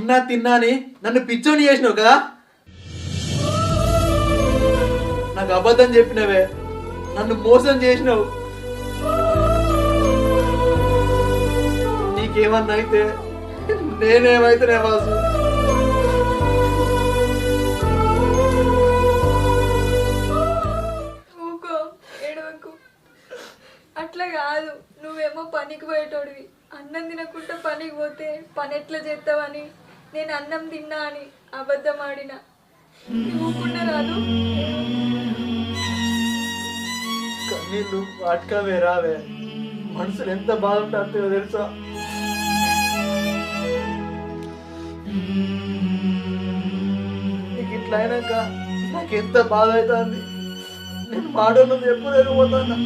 ఉన్నా తిన్నా అని నన్ను పిచ్చోని చేసినావు కదా. నాకు అబద్ధం చెప్పినవే, నన్ను మోసం చేసినావు. నీకేమన్నా అయితే నేనేమైతేనే వాసు. ఏడవకు, అట్లా కాదు. నువ్వేమో పనికి పోయేటోడివి, అన్నం తినకుండా పనికి పోతే పని ఎట్లా చేస్తావని నేను అన్నం తిన్నా అని అబద్ధం ఆడినా. నువ్వుకుండా రాదు. కన్నీళ్ళు వాటికావే రావే, మనసులు ఎంత బాధ ఉంటుందో తెలుసా. నీకు ఇట్లా అయినాక నాకు ఎంత బాధ అవుతుంది. నేను మాటలు చెప్పలేకపోతాను.